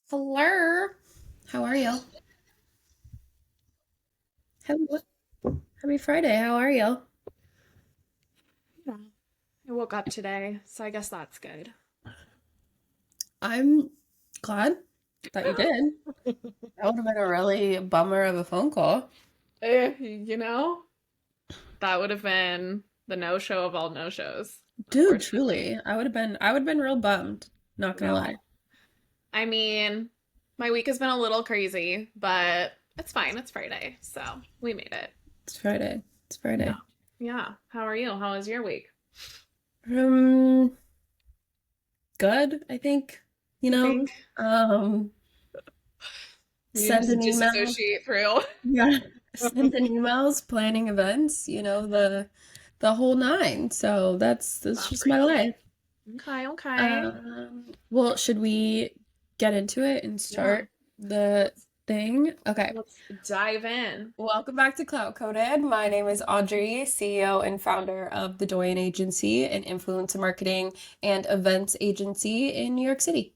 Hello. How are you? Hello. Happy Friday. How are you? Yeah. I woke up today, so I guess that's good. I'm glad that you did. That would have been a really bummer of a phone call. You know, that would have been the no-show of all no-shows, Dude, unfortunately. truly. I would have been real bummed. Not gonna Yeah. lie. I mean, my week has been a little crazy, but it's fine. It's Friday, so we made it. It's Friday. It's Yeah. Friday. Yeah. How are you? How was your week? Um, good, I think. You You know, think? um, You sending just emails. disassociate through. Yeah. Sending emails, planning events, the whole nine. So that's Not just for my you. life. Okay, okay. Well, should we get into it and Yeah. start the thing? Okay. Let's dive in. Welcome back to Clout Coded. My name is Audrey, CEO and founder of the Doyen Agency, an influencer marketing and events agency in New York City.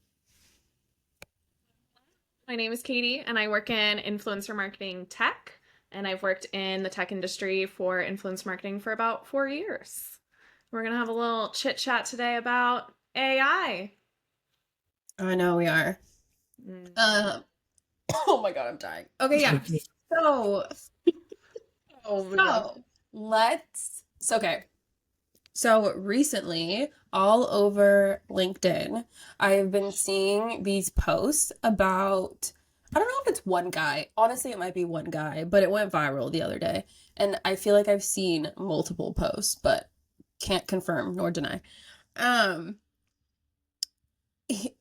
My name is Katie, and I work in influencer marketing tech. And I've worked in the tech industry for influence marketing for about 4 years. We're going to have a little chit chat today about AI. I know we are. Mm. Uh, oh my God, I'm dying. Okay, yeah. So, Oh my God. okay. So recently, all over LinkedIn, I've been seeing these posts about, I don't know if it's one guy. Honestly, it might be one guy, but it went viral the other day. And I feel like I've seen multiple posts, but can't confirm nor deny. Um,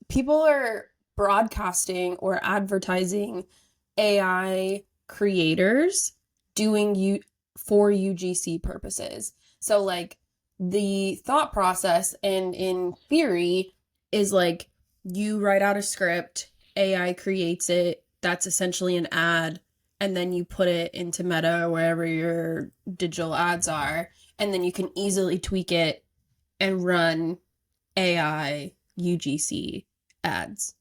People are broadcasting or advertising AI creators doing you for UGC purposes. So like the thought process and in theory is like you write out a script, AI creates it, that's essentially an ad, and then you put it into Meta or wherever your digital ads are, and then you can easily tweak it and run AI UGC ads.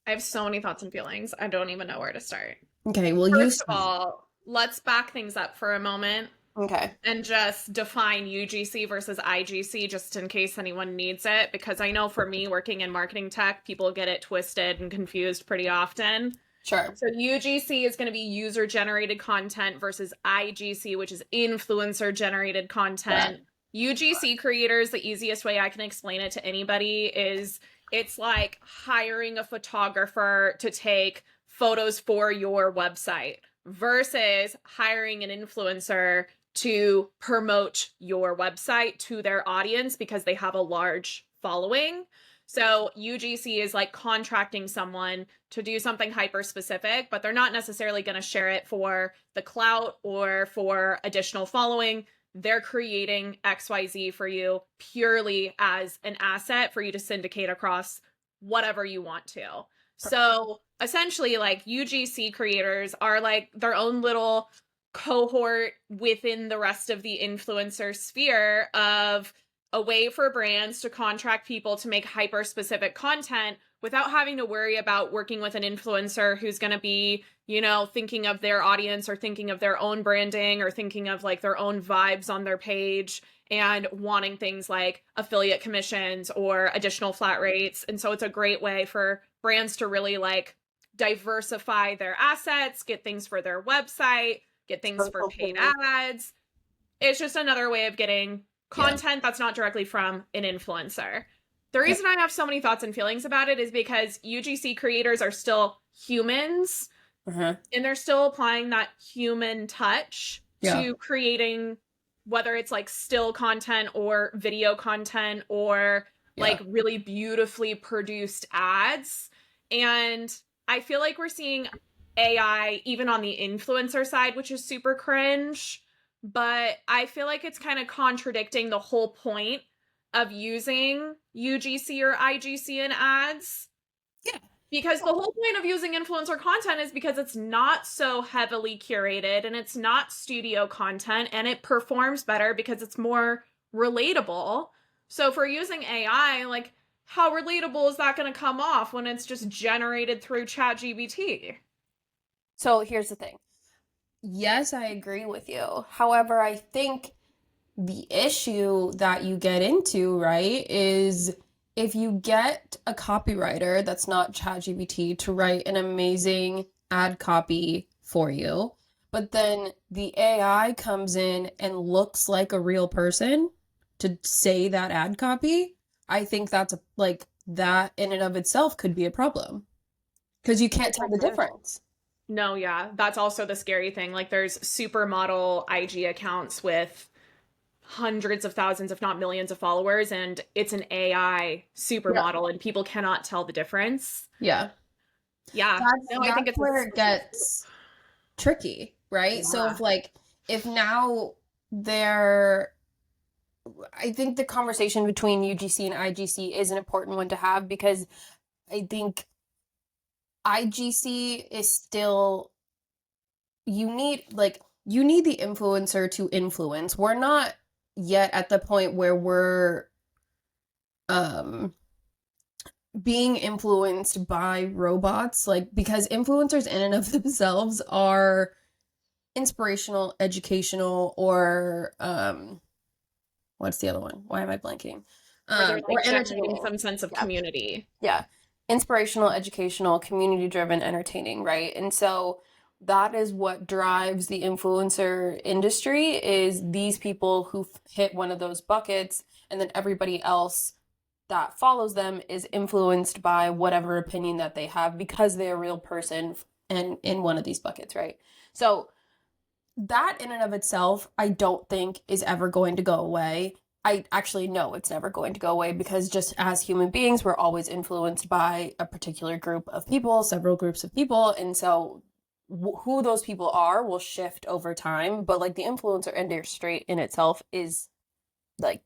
I have so many thoughts and feelings. I don't even know where to start. Okay, well, First of all, let's back things up for a moment okay, and just define UGC versus IGC just in case anyone needs it. Because I know for me, working in marketing tech, people get it twisted and confused pretty often. sure. So UGC is going to be user generated content versus IGC, which is influencer generated Right. content. UGC creators, the easiest way I can explain it to anybody is it's like hiring a photographer to take photos for your website versus hiring an influencer to promote your website to their audience because they have a large following. So UGC is like contracting someone to do something hyper specific, but they're not necessarily going to share it for the clout or for additional following. They're creating XYZ for you purely as an asset for you to syndicate across whatever you want to. So essentially, like UGC creators are like their own little cohort within the rest of the influencer sphere of a way for brands to contract people to make hyper specific content without having to worry about working with an influencer who's going to be, thinking of their audience or thinking of their own branding or thinking of like their own vibes on their page and wanting things like affiliate commissions or additional flat rates. And so it's a great way for brands to really like diversify their assets, get things for their website, get things for paid ads. It's just another way of getting Yeah. content that's not directly from an influencer. The reason I have so many thoughts and feelings about it is because UGC creators are still humans Uh-huh. and they're still applying that human touch Yeah. to creating whether it's like still content or video content or Yeah. like really beautifully produced ads. And I feel like we're seeing AI even on the influencer side, which is super cringe. But I feel like it's kind of contradicting the whole point of using UGC or IGC in ads Yeah. because the whole point of using influencer content is because it's not so heavily curated and it's not studio content and it performs better because it's more relatable. So if we're using AI, like how relatable is that going to come off when it's just generated through ChatGPT? So here's the thing. Yes, I agree with you. However, I think the issue that you get into, right, is if you get a copywriter that's not ChatGPT to write an amazing ad copy for you, but then the AI comes in and looks like a real person to say that ad copy, I think that's like that in and of itself could be a problem because you can't tell the difference. No, yeah. That's also the scary thing. Like there's supermodel IG accounts with hundreds of thousands, if not millions of followers, and it's an AI supermodel and people cannot tell the difference. Yeah. Yeah. No, I think That's it's where it gets tricky, right? Yeah. So if now they're I think the conversation between UGC and IGC is an important one to have because I think IGC is still you need the influencer to influence. We're not yet at the point where we're um being influenced by robots, like because influencers in and of themselves are inspirational, educational, or what's the other one? Why am I blanking? where they're Or like generating entertaining. some sense of community. Yeah. Inspirational, educational, community driven, entertaining, right? And so that is what drives the influencer industry is these people who hit one of those buckets and then everybody else that follows them is influenced by whatever opinion that they have because they're a real person and in one of these buckets, right? So that in and of itself, I don't think is ever going to go away. I actually know it's never going to go away because just as human beings, we're always influenced by a particular group of people, several groups of people. And so who those people are will shift over time. But like the influencer industry in itself is like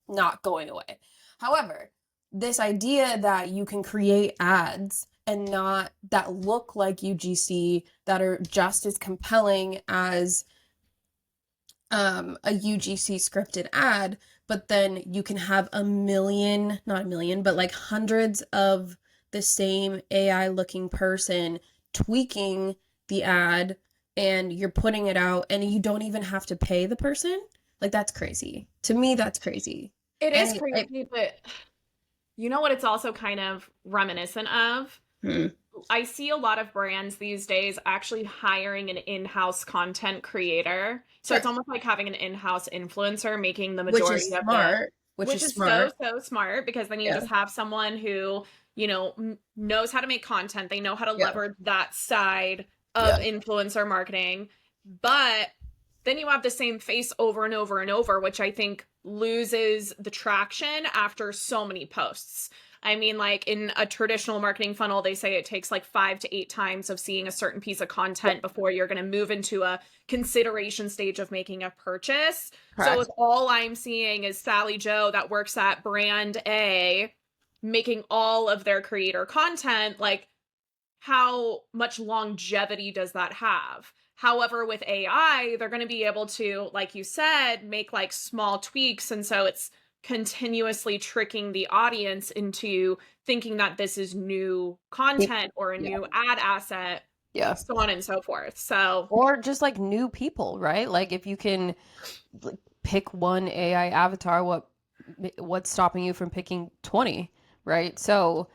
not going away. However, this idea that you can create ads and not that look like UGC that are just as compelling as a UGC scripted ad, but then you can have not a million, but like hundreds of the same AI looking person tweaking the ad and you're putting it out and you don't even have to pay the person. Like that's crazy. To me, that's crazy. It is crazy, but you know what it's also kind of reminiscent of? I see a lot of brands these days actually hiring an in-house content creator. So it's almost like having an in-house influencer making the majority of smart, which is smart. So smart because then you just have someone who, you know, knows how to make content. They know how to leverage that side of influencer marketing. But then you have the same face over and over and over, which I think loses the traction after so many posts. I mean, like in a traditional marketing funnel, they say it takes like 5 to 8 times of seeing a certain piece of content before you're going to move into a consideration stage of making a purchase. Correct. So if all I'm seeing is Sally Joe that works at brand A making all of their creator content, like how much longevity does that have? However, with AI, they're going to be able to, like you said, make like small tweaks. And so it's continuously tricking the audience into thinking that this is new content or a new ad asset. Yeah. So on and so forth. So, or just like new people, right? Like if you can pick one AI avatar, what's stopping you from picking 20, right? So,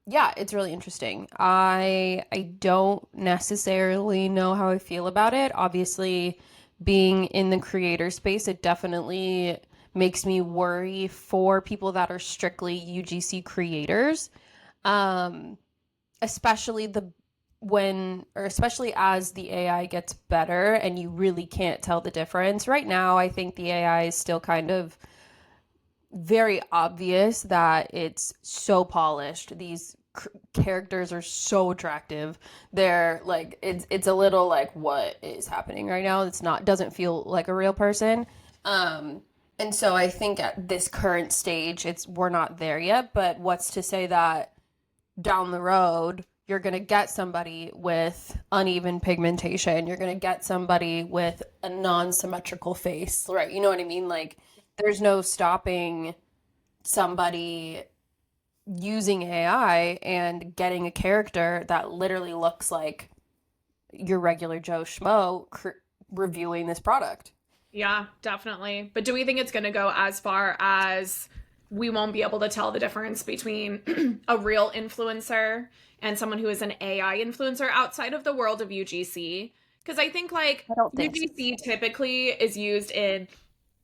yeah, it's really interesting. I don't necessarily know how I feel about it. Obviously, being in the creator space, it definitely makes me worry for people that are strictly UGC creators. Especially especially as the AI gets better and you really can't tell the difference. Right now, I think the AI is still kind of very obvious that it's so polished. These characters are so attractive. They're like it's a little like what is happening right now. Doesn't feel like a real person. And so I think at this current stage we're not there yet, but what's to say that down the road you're going to get somebody with uneven pigmentation, you're going to get somebody with a non-symmetrical face, right? You know what I mean? Like there's no stopping somebody using AI and getting a character that literally looks like your regular Joe Schmo reviewing this product. Yeah, definitely. But do we think it's going to go as far as we won't be able to tell the difference between a real influencer and someone who is an AI influencer outside of the world of UGC? Because I think like I don't think so. UGC typically is used in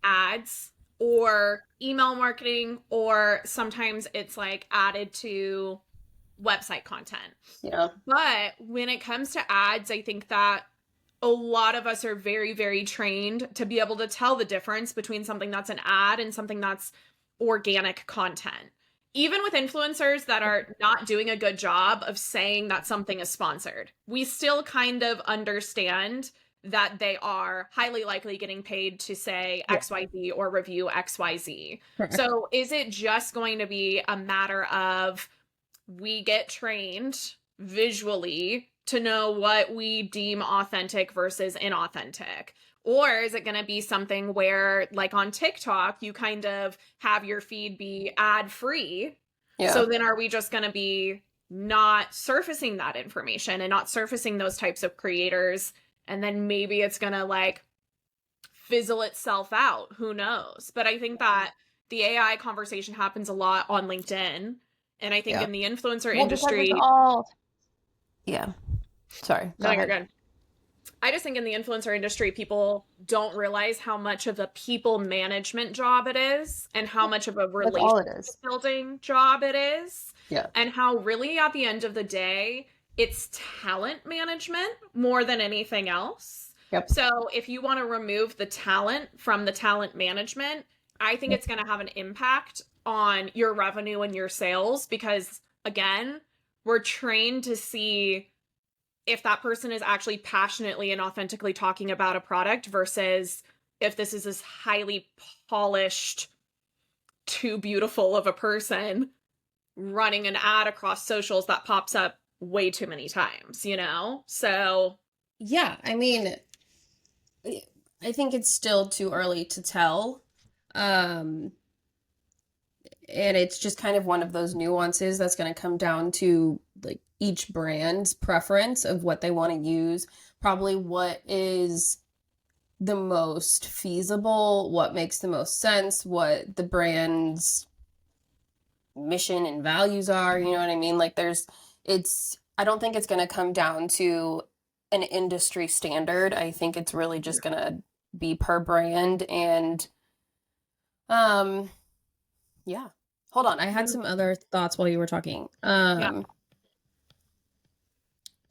ads or email marketing, or sometimes it's like added to website content. Yeah. But when it comes to ads, I think that a lot of us are very, very trained to be able to tell the difference between something that's an ad and something that's organic content. Even with influencers that are not doing a good job of saying that something is sponsored, we still kind of understand that they are highly likely getting paid to say Yeah. XYZ or review XYZ. Correct. So is it just going to be a matter of we get trained visually to know what we deem authentic versus inauthentic? Or is it going to be something where, like on TikTok, you kind of have your feed be ad free? Yeah. So then are we just going to be not surfacing that information and not surfacing those types of creators? And then maybe it's going to like fizzle itself out. Who knows? But I think that the AI conversation happens a lot on LinkedIn. And I think Yeah. in the influencer Well, because industry, it's all. Yeah. Sorry. no, Go you're ahead. good. I just think in the influencer industry, people don't realize how much of a people management job it is and how much of a That's all it relationship is. building job it is. Yeah. And how really at the end of the day, it's talent management more than anything else. Yep. So if you want to remove the talent from the talent management, I think it's going to have an impact on your revenue and your sales because, again, we're trained to see if that person is actually passionately and authentically talking about a product versus if this is this highly polished, too beautiful of a person running an ad across socials that pops up way too many times, you know? So, Yeah. I mean, I think it's still too early to tell. Um, and it's just kind of one of those nuances that's going to come down to like each brand's preference of what they want to use, probably what is the most feasible, what makes the most sense, what the brand's mission and values are, you know what I mean? Like I don't think it's going to come down to an industry standard. I think it's really just going to be per brand and yeah. Hold on, I had some other thoughts while you were talking. yeah.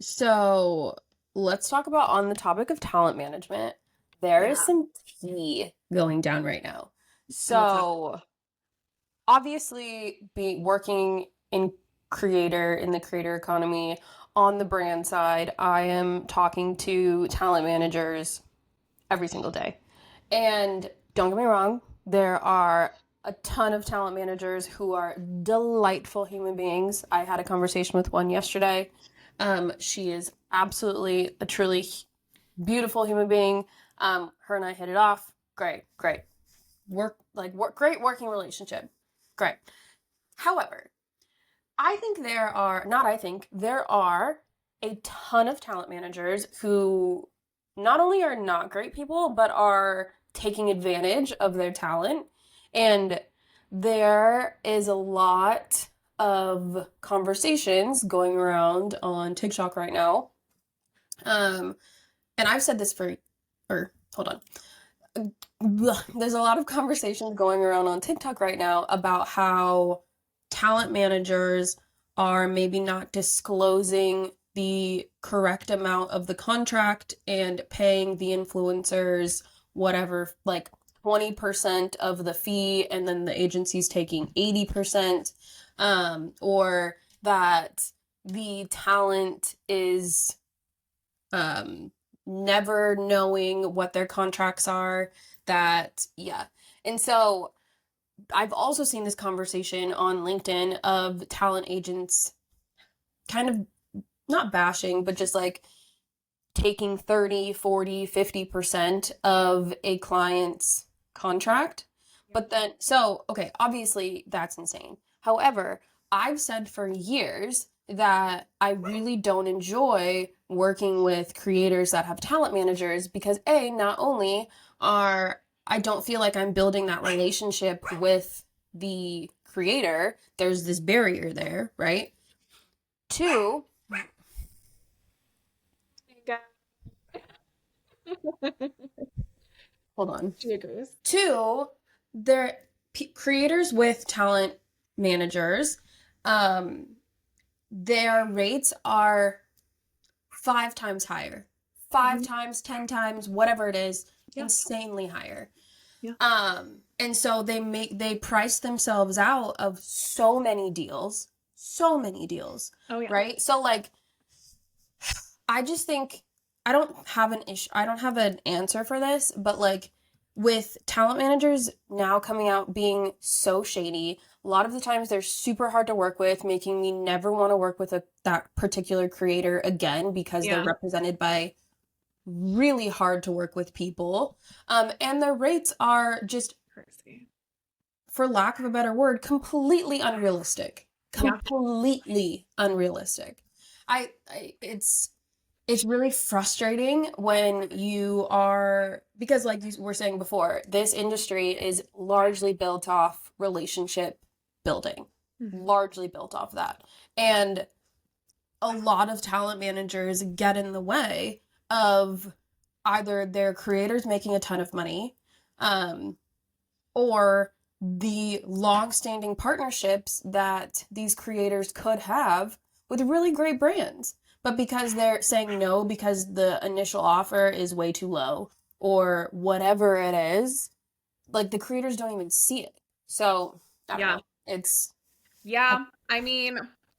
So let's talk about on the topic of talent management. There is Yeah. some tea going down right now. What's up? So obviously be working in the creator economy on the brand side, I am talking to talent managers every single day. And don't get me wrong, there are a ton of talent managers who are delightful human beings. I had a conversation with one yesterday. She is absolutely a truly beautiful human being. Her and I hit it off. Great. Great working relationship. Great. However, there are a ton of talent managers who not only are not great people, but are taking advantage of their talent. And there is a lot of conversations going around on TikTok right now. And I've said this hold on. There's a lot of conversations going around on TikTok right now about how talent managers are maybe not disclosing the correct amount of the contract and paying the influencers whatever, like 20% of the fee, and then the agency's taking 80%, or that the talent is never knowing what their contracts are, and so I've also seen this conversation on LinkedIn of talent agents kind of not bashing, but just like taking 30, 40, 50% of a client's contract, But then, so, okay, obviously that's insane. However, I've said for years that I really don't enjoy working with creators that have talent managers because A, not only I don't feel like I'm building that relationship with the creator, there's this barrier there, right? Two, hold on. She agrees. Two, they're creators with talent managers. Their rates are 5 times higher, 5 times, 10 times, whatever it is, Yeah. insanely higher. Yeah. And so they price themselves out of so many deals, Oh, yeah. right? So like, I just think I don't have an issue. I don't have an answer for this, but like with talent managers now coming out being so shady, a lot of the times they're super hard to work with, making me never want to work with that particular creator again because Yeah. they're represented by really hard to work with people. And their rates are just, Crazy. for lack of a better word, completely unrealistic. Yeah. Completely unrealistic. It's really frustrating when you are, because like you were saying before, this industry is largely built off relationship building, largely built off that. And a lot of talent managers get in the way of either their creators making a ton of money, or the long-standing partnerships that these creators could have with really great brands. But because they're saying no because the initial offer is way too low or whatever it is, like the creators don't even see it. So, I don't know. It's Yeah, I mean,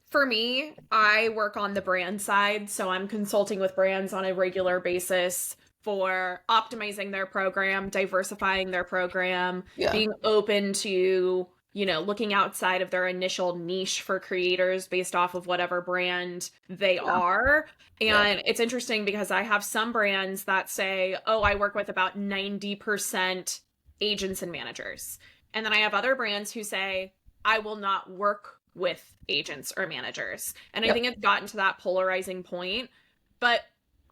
for me, I work on the brand side, so I'm consulting with brands on a regular basis for optimizing their program, diversifying their program, yeah. being open to, looking outside of their initial niche for creators based off of whatever brand they are. And it's interesting because I have some brands that say, oh, I work with about 90% agents and managers. And then I have other brands who say, I will not work with agents or managers. And I think it's gotten to that polarizing point. But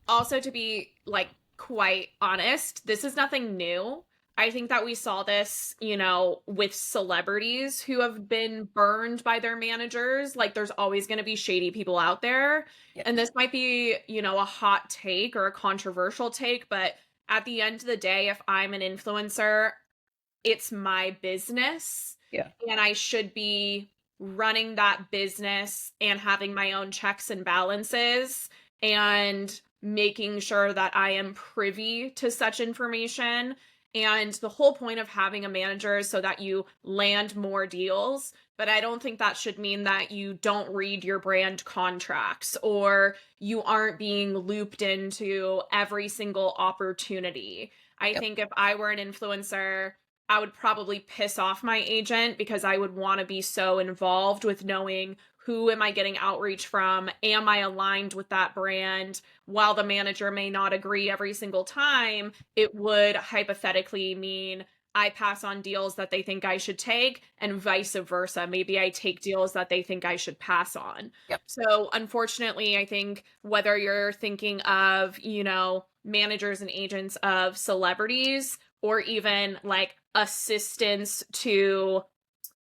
also, to be like quite honest, this is nothing new. I think that we saw this, with celebrities who have been burned by their managers. Like, there's always going to be shady people out there. Yeah. And this might be, a hot take or a controversial take, but at the end of the day, if I'm an influencer, it's my business. Yeah. And I should be running that business and having my own checks and balances and making sure that I am privy to such information. And the whole point of having a manager is so that you land more deals. But I don't think that should mean that you don't read your brand contracts or you aren't being looped into every single opportunity. I think if I were an influencer, I would probably piss off my agent because I would want to be so involved with knowing who am I getting outreach from? Am I aligned with that brand? While the manager may not agree every single time, it would hypothetically mean I pass on deals that they think I should take and vice versa. Maybe I take deals that they think I should pass on. Yep. So unfortunately, I think whether you're thinking of, managers and agents of celebrities or even like assistants to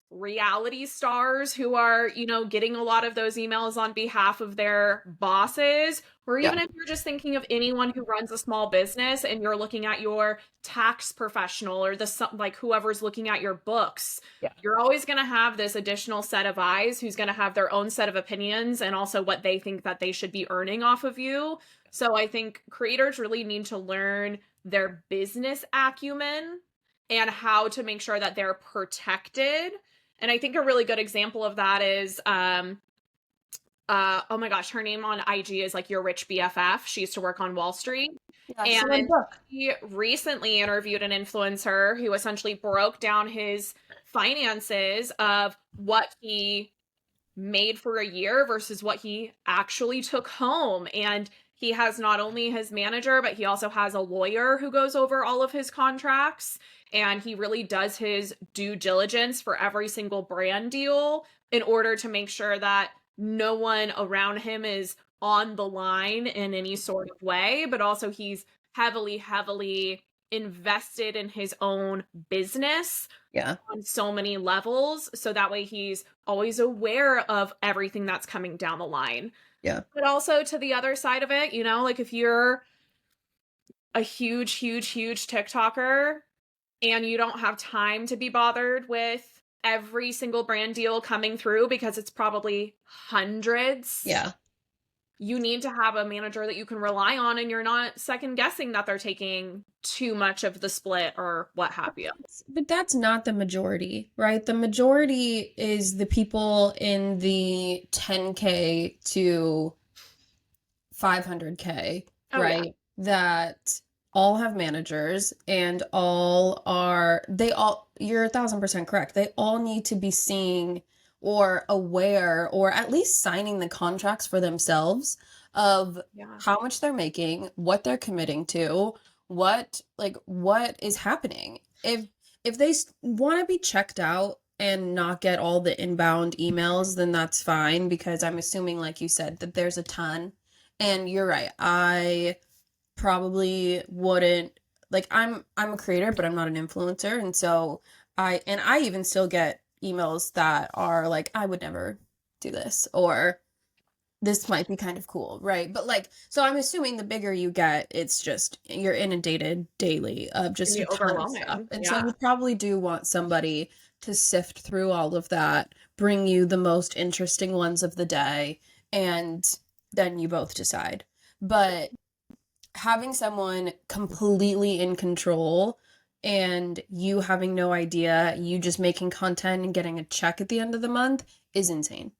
reality stars who are, getting a lot of those emails on behalf of their bosses, or even if you're just thinking of anyone who runs a small business and you're looking at your tax professional or like whoever's looking at your books, you're always going to have this additional set of eyes who's going to have their own set of opinions and also what they think that they should be earning off of you. So I think creators really need to learn their business acumen and how to make sure that they're protected. And I think a really good example of that is, oh my gosh, her name on IG is like Your Rich BFF. She used to work on Wall Street. And he recently interviewed an influencer who essentially broke down his finances of what he made for a year versus what he actually took home. And He has not only his manager, but he also has a lawyer who goes over all of his contracts. And he really does his due diligence for every single brand deal in order to make sure that no one around him is on the line in any sort of way. But also, he's heavily, heavily invested in his own business Yeah. on so many levels. So that way, he's always aware of everything that's coming down the line. Yeah. But also to the other side of it, like if you're a huge, huge, huge TikToker and you don't have time to be bothered with every single brand deal coming through because it's probably hundreds. Yeah. You need to have a manager that you can rely on and you're not second guessing that they're taking too much of the split or what have you. But that's not the majority, right? The majority is the people in the 10K to 500K, Oh, right? yeah. That all have managers and you're 1,000% correct. They all need to be seeing or aware or at least signing the contracts for themselves of Yeah. how much they're making, what they're committing to, what is happening. If they want to be checked out and not get all the inbound emails, then that's fine, because I'm assuming, like you said, that there's a ton. And you're right. I probably wouldn't, like, I'm a creator, but I'm not an influencer. And so I even still get emails that are like, I would never do this, or this might be kind of cool, right? But like, so I'm assuming the bigger you get, it's just you're inundated daily of just a ton of stuff. And so Yeah. you probably do want somebody to sift through all of that, bring you the most interesting ones of the day, and then you both decide. But having someone completely in control and you having no idea, you just making content and getting a check at the end of the month is insane.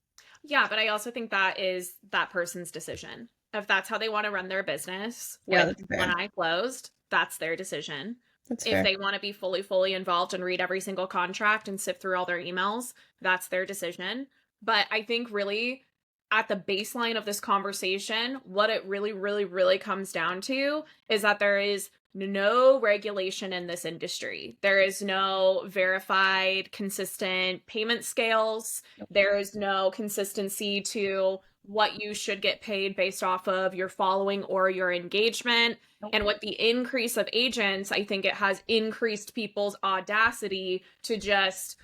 Yeah, but I also think that is that person's decision. If that's how they want to run their business Yeah, with that's fair. one eye closed, that's their decision. That's If fair. they want to be fully, fully involved and read every single contract and sift through all their emails, that's their decision. But I think really at the baseline of this conversation, what it really, really, really comes down to is that there is no regulation in this industry. There is no verified, consistent payment scales. There is no consistency to what you should get paid based off of your following or your engagement. And with the increase of agents, I think it has increased people's audacity to just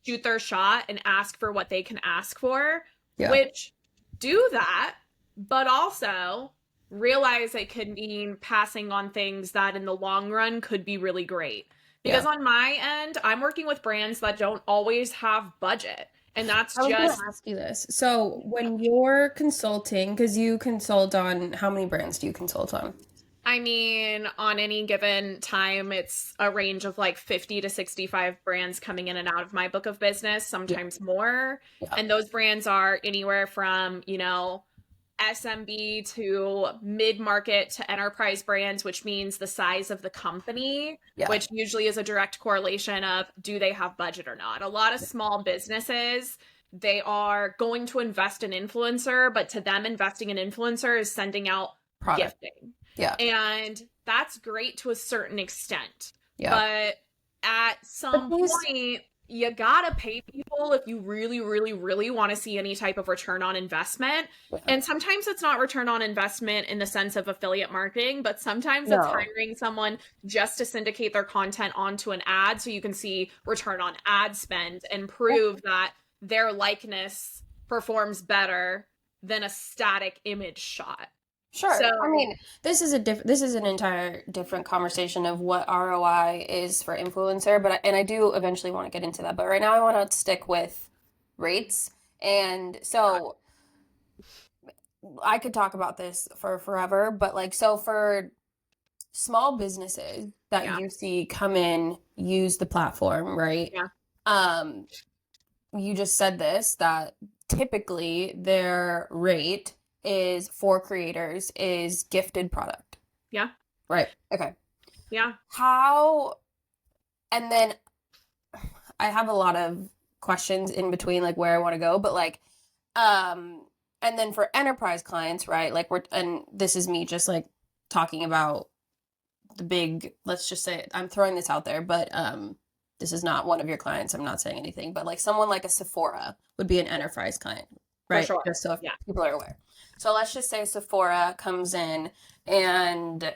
shoot their shot and ask for what they can ask for, which do that, but also realize it could mean passing on things that in the long run could be really great. Because on my end, I'm working with brands that don't always have budget. And that's I was just gonna ask you this. So when you're consulting, because you consult on, how many brands do you consult on? I mean, on any given time, it's a range of like 50 to 65 brands coming in and out of my book of business, sometimes more. And those brands are anywhere from, SMB to mid-market to enterprise brands, which means the size of the company, which usually is a direct correlation of do they have budget or not. A lot of small businesses, they are going to invest in influencer, but to them, investing in influencer is sending out gifting. And that's great to a certain extent. But at some point, you gotta pay people if you really, really, really want to see any type of return on investment. And sometimes it's not return on investment in the sense of affiliate marketing, but sometimes it's hiring someone just to syndicate their content onto an ad so you can see return on ad spend and prove that their likeness performs better than a static image shot. Sure. So, I mean, this is an entire different conversation of what ROI is for influencer, but I do eventually want to get into that. But right now I want to stick with rates. And so I could talk about this for forever, but like, so for small businesses that you see come in, use the platform, right? You just said this, that typically their rate is for creators is gifted product. Right. Okay. And then I have a lot of questions in between, like where I want to go, but like, and And then for enterprise clients, right? Like and this is me just like talking about the big, let's just say, I'm throwing this out there, but this is not one of your clients. I'm not saying anything, but like someone like a Sephora would be an enterprise client, For right? sure. Just so if Yeah. people are aware. So let's just say Sephora comes in and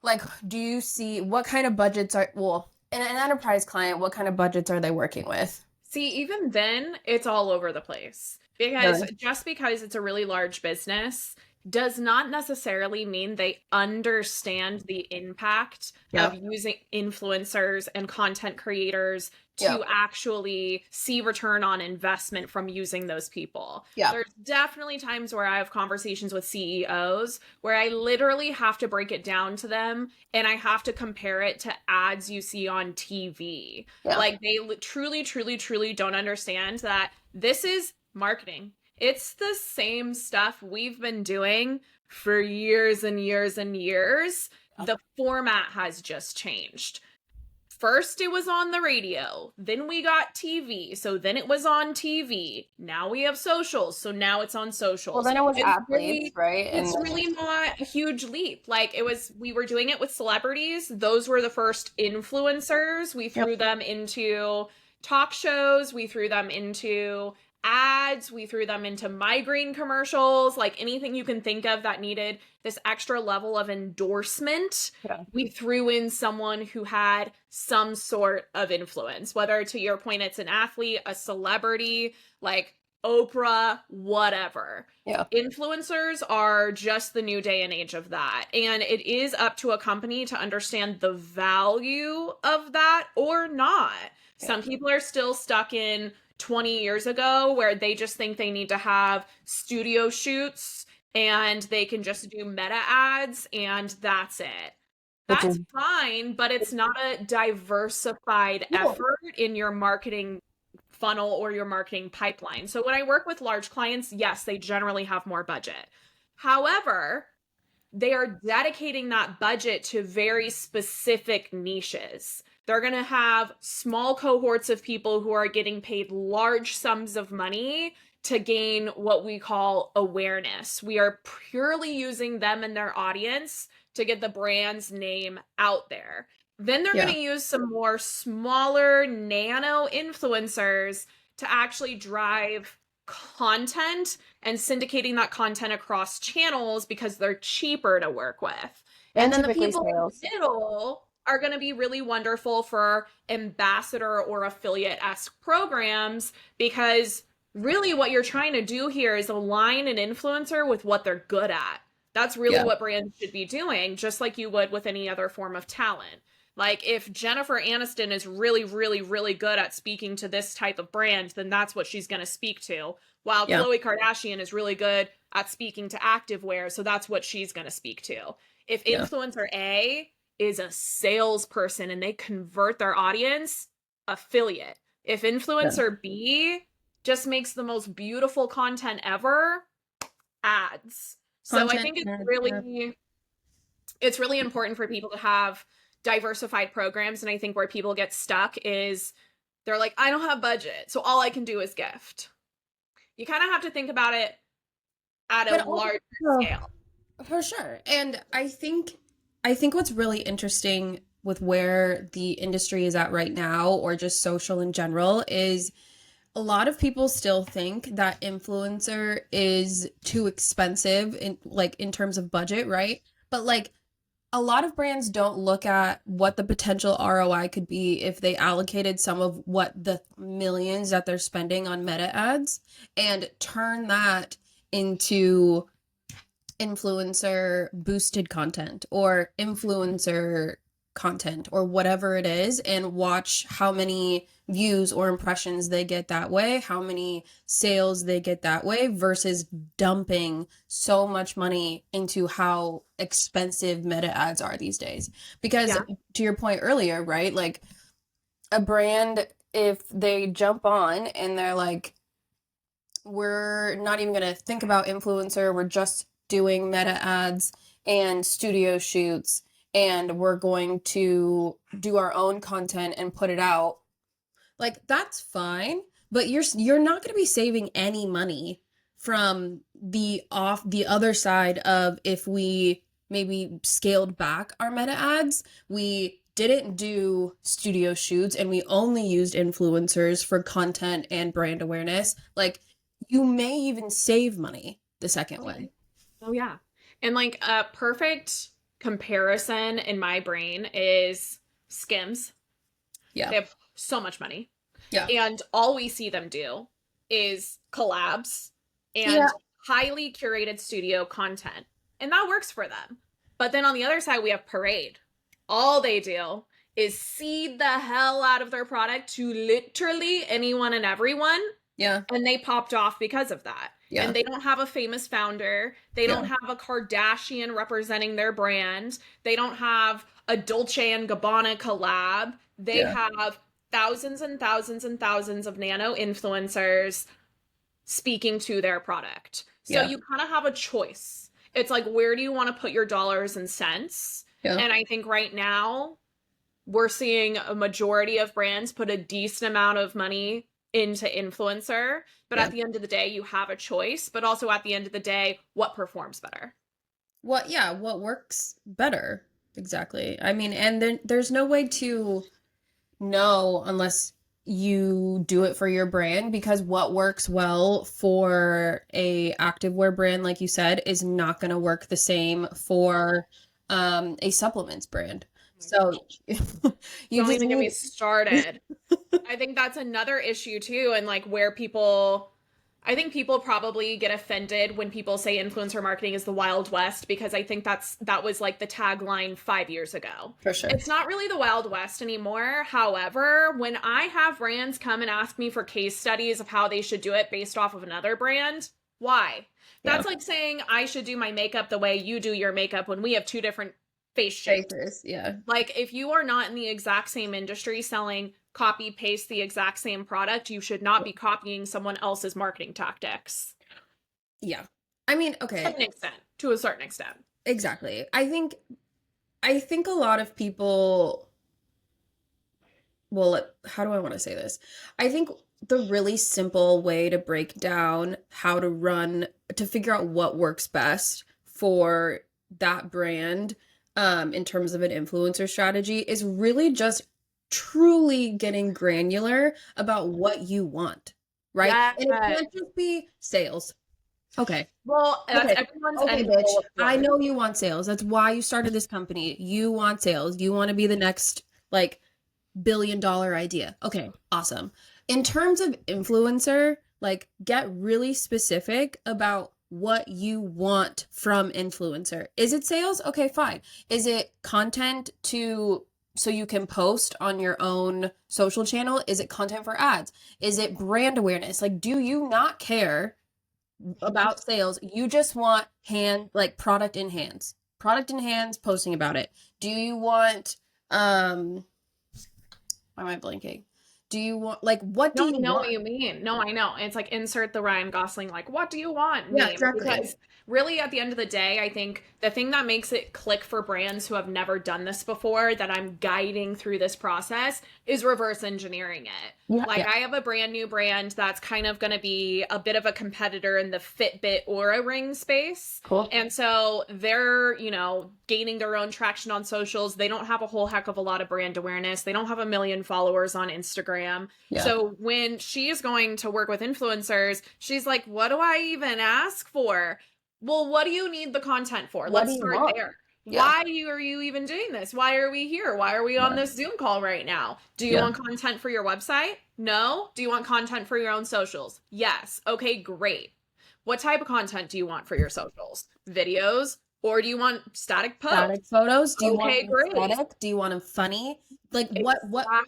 like, do you see what kind of budgets are, well, in an enterprise client, what kind of budgets are they working with? See, even then, it's all over the place because Really? just because it's a really large business does not necessarily mean they understand the impact of Yep. using influencers and content creators to Yep. actually see return on investment from using those people. Yeah. There's definitely times where I have conversations with CEOs where I literally have to break it down to them and I have to compare it to ads you see on TV. Yeah. Like they truly, truly, truly don't understand that this is marketing. It's the same stuff we've been doing for years and years and years. The format has just changed. First, it was on the radio. Then we got TV. So then it was on TV. Now we have socials. So now it's on socials. Well, then it was It's athletes, right? it's really not a huge leap. Like we were doing it with celebrities. Those were the first influencers. We threw them into talk shows. We threw them into ads. We threw them into migraine commercials, like anything you can think of that needed this extra level of endorsement. Yeah. We threw in someone who had some sort of influence, whether to your point, it's an athlete, a celebrity, like Oprah, whatever. Yeah. Influencers are just the new day and age of that. And it is up to a company to understand the value of that or not. Yeah. Some people are still stuck in 20 years ago where they just think they need to have studio shoots and they can just do meta ads and that's it. That's fine, but it's not a diversified effort in your marketing funnel or your marketing pipeline. So when I work with large clients, yes, they generally have more budget. However, they are dedicating that budget to very specific niches. They're going to have small cohorts of people who are getting paid large sums of money to gain what we call awareness. We are purely using them and their audience to get the brand's name out there. Then they're going to use some more smaller nano influencers to actually drive content and syndicating that content across channels because they're cheaper to work with. And then the people in the middle are going to be really wonderful for ambassador or affiliate-esque programs because really what you're trying to do here is align an influencer with what they're good at. That's really what brands should be doing, just like you would with any other form of talent. Like if Jennifer Aniston is really, really, really good at speaking to this type of brand, then that's what she's going to speak to. While Khloe Kardashian is really good at speaking to activewear, so that's what she's going to speak to. If influencer A is a salesperson and they convert their audience, affiliate. If influencer B just makes the most beautiful content ever, ads. So I think it's really important for people to have diversified programs. And I think where people get stuck is they're like, I don't have budget, so all I can do is gift. You kind of have to think about it at a larger scale. For sure. And I think what's really interesting with where the industry is at right now, or just social in general, is a lot of people still think that influencer is too expensive in terms of budget, right? But like a lot of brands don't look at what the potential ROI could be if they allocated some of what the millions that they're spending on meta ads and turn that into influencer boosted content or influencer content or whatever it is, and watch how many views or impressions they get that way, how many sales they get that way, versus dumping so much money into how expensive meta ads are these days. Because to your point earlier, right, like a brand, if they jump on and they're like, we're not even going to think about influencer, we're just doing meta ads and studio shoots, and we're going to do our own content and put it out, like that's fine, but you're not going to be saving any money from the other side of, if we maybe scaled back our meta ads, we didn't do studio shoots and we only used influencers for content and brand awareness, like you may even save money the second way. Oh yeah. And like a perfect comparison in my brain is Skims. Yeah. They have so much money. Yeah. And all we see them do is collabs and Yeah. highly curated studio content. And that works for them. But then on the other side, we have Parade. All they do is seed the hell out of their product to literally anyone and everyone. Yeah. And they popped off because of that. Yeah. And they don't have a famous founder. They don't have a Kardashian representing their brand. They don't have a Dolce and Gabbana collab. They have thousands and thousands and thousands of nano influencers speaking to their product. So you kind of have a choice. It's like, where do you want to put your dollars and cents? Yeah. And I think right now we're seeing a majority of brands put a decent amount of money into influencer, but at the end of the day, you have a choice, but also at the end of the day, what performs better? What works better? Exactly. I mean, and there's no way to know unless you do it for your brand, because what works well for a activewear brand, like you said, is not going to work the same for a supplements brand. So you don't even get me started. I think that's another issue too. And like where I think people probably get offended when people say influencer marketing is the Wild West, because I think that was like the tagline 5 years ago. For sure. It's not really the Wild West anymore. However, when I have brands come and ask me for case studies of how they should do it based off of another brand, why? That's like saying I should do my makeup the way you do your makeup when we have two different face shapes. Yeah. Like if you are not in the exact same industry selling copy paste the exact same product, you should not be copying someone else's marketing tactics. Yeah. I mean, okay. To a certain extent. Exactly. I think a lot of people, well, how do I want to say this? I think the really simple way to break down how to figure out what works best for that brand in terms of an influencer strategy is really just truly getting granular about what you want, right? Yeah. And it can't just be sales. Okay. Well, that's everyone's end bitch. goal. I know you want sales. That's why you started this company. You want sales. You want to be the next like $1 billion idea. Okay, awesome. In terms of influencer, like get really specific about what you want from influencer. Is it sales? Okay, fine. Is it content so you can post on your own social channel? Is it content for ads? Is it brand awareness? Like, do you not care about sales? You just want product in hands, posting about it. Do you want, why am I blanking? Do you want, like, what do you know want? what you mean? No, I know. It's like insert the Ryan Gosling, like, what do you want? Yeah, meme. exactly. Because really at the end of the day, I think the thing that makes it click for brands who have never done this before, that I'm guiding through this process, is reverse engineering it. Yeah, I have a brand new brand that's kind of going to be a bit of a competitor in the Fitbit Oura Ring space. Cool. And so they're, gaining their own traction on socials. They don't have a whole heck of a lot of brand awareness. They don't have 1 million followers on Instagram. Yeah. So when she's going to work with influencers, she's like, what do I even ask for? Well, what do you need the content for? Let's start there. Yeah. Why are you even doing this? Why are we here? Why are we on this Zoom call right now? Do you want content for your website? No. Do you want content for your own socials? Yes. Okay, great. What type of content do you want for your socials? Videos? Or do you want static posts? Static photos? Do you want static? Do you want them funny? Like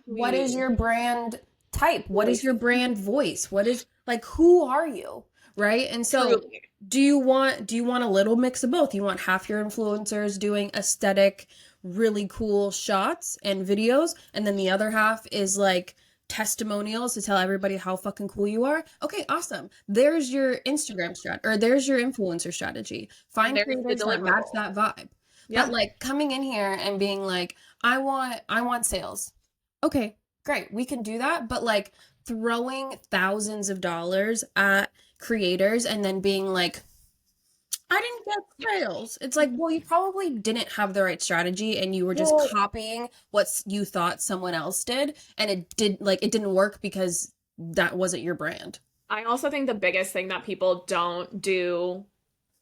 what is your brand type? What is your brand voice? What is, like, who are you? Right? And so truly. Do you want a little mix of both? You want half your influencers doing aesthetic, really cool shots and videos, and then the other half is like testimonials to tell everybody how fucking cool you are? Okay, awesome. There's your Instagram strategy, or there's your influencer strategy. Find creators that match that vibe. Yeah. But like coming in here and being like, I want sales. Okay, great. We can do that. But like throwing thousands of dollars at creators and then being like, I didn't get sales. It's like, well, you probably didn't have the right strategy and you were just copying what you thought someone else did, and it didn't work because that wasn't your brand. I also think the biggest thing that people don't do,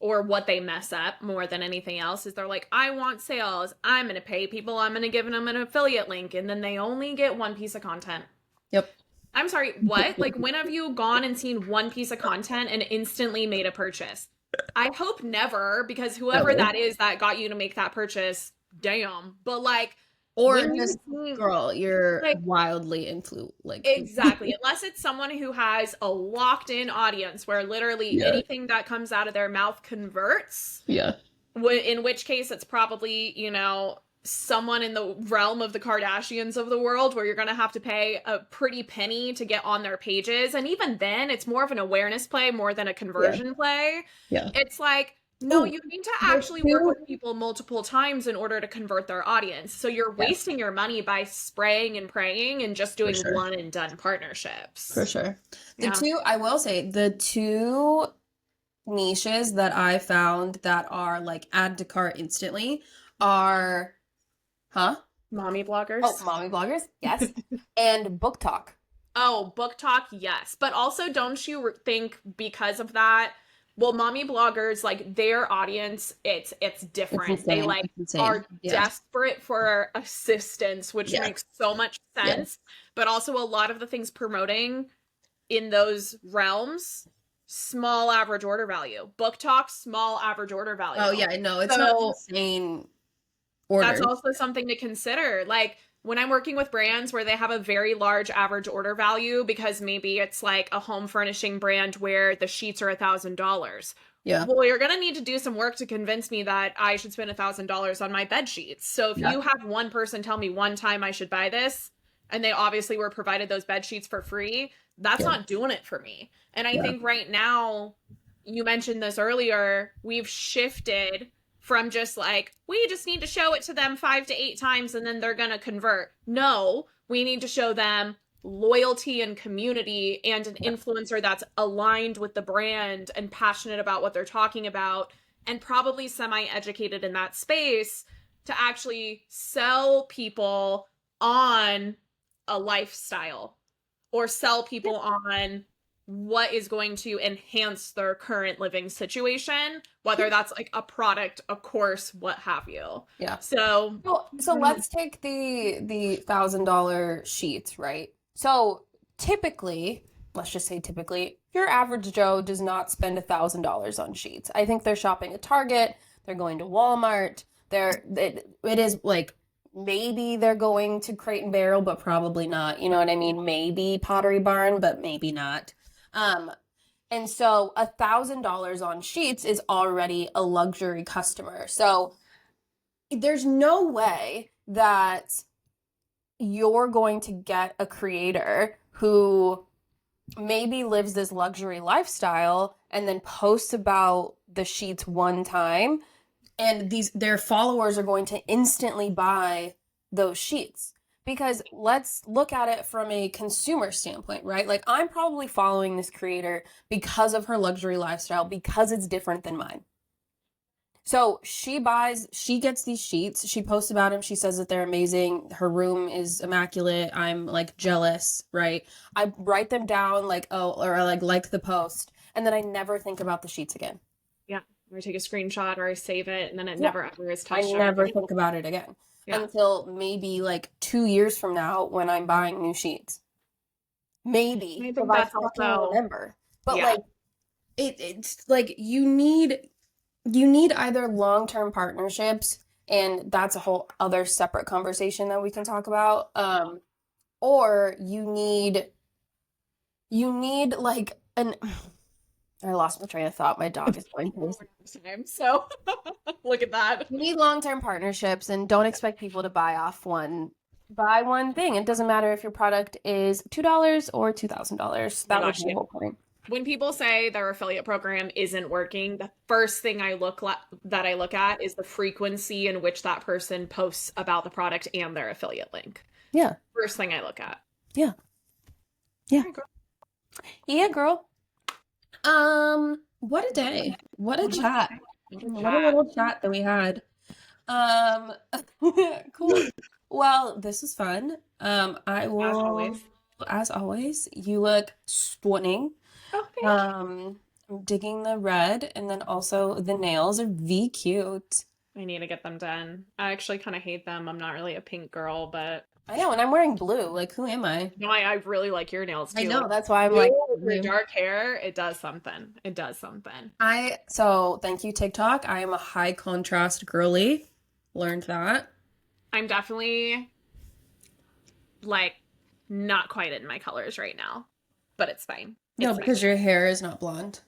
or what they mess up more than anything else, is they're like, I want sales, I'm going to pay people, I'm going to give them an affiliate link, and then they only get one piece of content. Yep. I'm sorry, what? Like, when have you gone and seen one piece of content and instantly made a purchase? I hope never, because whoever that is that got you to make that purchase, damn. But like, or when just, you, girl, you're like, wildly like exactly. Unless it's someone who has a locked in audience where literally anything that comes out of their mouth converts. Yeah. In which case it's probably, you know, someone in the realm of the Kardashians of the world, where you're going to have to pay a pretty penny to get on their pages. And even then, it's more of an awareness play more than a conversion play. Yeah. It's like, no, you need to actually work with people multiple times in order to convert their audience. So you're wasting your money by spraying and praying and just doing one and done partnerships. For sure. I will say, the two niches that I found that are like add to cart instantly are, mommy bloggers. Oh, mommy bloggers, yes. And book talk. Oh, book talk, yes. But also, don't you think because of that, well, mommy bloggers, like, their audience, it's different. They like are desperate for assistance, which makes so much sense. But also, a lot of the things promoting in those realms, small average order value. Book talk, small average order value. Oh yeah, no, it's not insane orders. That's also something to consider. Like, when I'm working with brands where they have a very large average order value, because maybe it's like a home furnishing brand where the sheets are $1,000. Yeah. Well, you're going to need to do some work to convince me that I should spend $1,000 on my bed sheets. So if you have one person tell me one time I should buy this, and they obviously were provided those bed sheets for free, that's not doing it for me. And I think right now, you mentioned this earlier, we've shifted from just like, we just need to show it to them 5 to 8 times and then they're going to convert. No, we need to show them loyalty and community and an influencer that's aligned with the brand and passionate about what they're talking about and probably semi-educated in that space to actually sell people on a lifestyle or sell people on what is going to enhance their current living situation, whether that's like a product, a course, what have you. Yeah. So let's take the $1,000 sheets, right? So typically, let's just say typically, your average Joe does not spend $1,000 on sheets. I think they're shopping at Target, they're going to Walmart, it is like, maybe they're going to Crate and Barrel, but probably not. You know what I mean? Maybe Pottery Barn, but maybe not. And so $1,000 on sheets is already a luxury customer. So there's no way that you're going to get a creator who maybe lives this luxury lifestyle and then posts about the sheets one time, and their followers are going to instantly buy those sheets. Because let's look at it from a consumer standpoint, right? Like, I'm probably following this creator because of her luxury lifestyle, because it's different than mine. So she gets these sheets, she posts about them, she says that they're amazing, her room is immaculate, I'm like jealous, right? I write them down like, or I like the post, and then I never think about the sheets again. Yeah, or I take a screenshot or I save it, and then it never ever is touched. I never think about it again. Until maybe like 2 years from now when I'm buying new sheets. Maybe. I think that's also remember. But like it's like you need either long-term partnerships, and that's a whole other separate conversation that we can talk about. Or you need like I lost my train of thought. My dog is going crazy. So look at that. You need long-term partnerships, and don't expect people to buy one thing. It doesn't matter if your product is $2 or $2,000. That was the whole point. When people say their affiliate program isn't working, the first thing I look at is the frequency in which that person posts about the product and their affiliate link. Yeah. First thing I look at. Yeah. Yeah. Yeah, girl. What a day. What a chat. What a What a chat. little chat that we had. Um, cool. Well, this is fun. I As will, always. as always, you look stunning. Oh, thank you. I'm digging the red, and then also the nails are V cute. I need to get them done. I actually kind of hate them. I'm not really a pink girl, but I know, and I'm wearing blue. Like, who am I? no, I really like your nails I too. Like know, that's why I'm like you with your blue. dark hair, it does something. It does something. So thank you, TikTok. I am a high contrast girly. Learned that. I'm definitely like not quite in my colors right now, but it's fine. No, It's fine. because your hair is not blonde.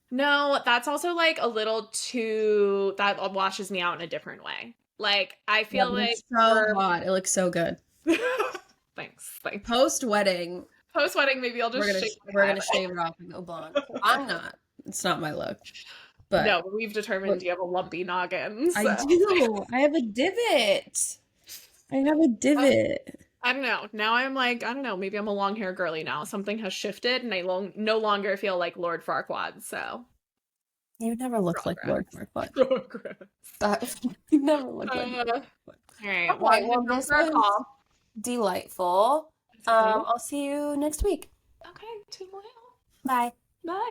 No, that's also like a little too, that washes me out in a different way. Like, I Yeah, feel but like it's so for hot. It looks so good. thanks, thanks. Post wedding, Post wedding, maybe I'll just shave we're my gonna shave it off and go blonde. I'm not. It's not my look. But No, but we've determined look, you have a lumpy noggin, I so do. I have a divot. I have a uh, divot. I don't know. Now I'm like, I don't know, maybe I'm a long hair girly now. Something has shifted and I no longer feel like Lord Farquaad, so You never looked like progress. Lord Farquaad. Progress. That you never looked like Lord All Farquaad. right, well, I Okay, need to well, jump this for a was call. delightful. It's okay. I'll see you next week. Okay, toodaloo. Bye. Bye.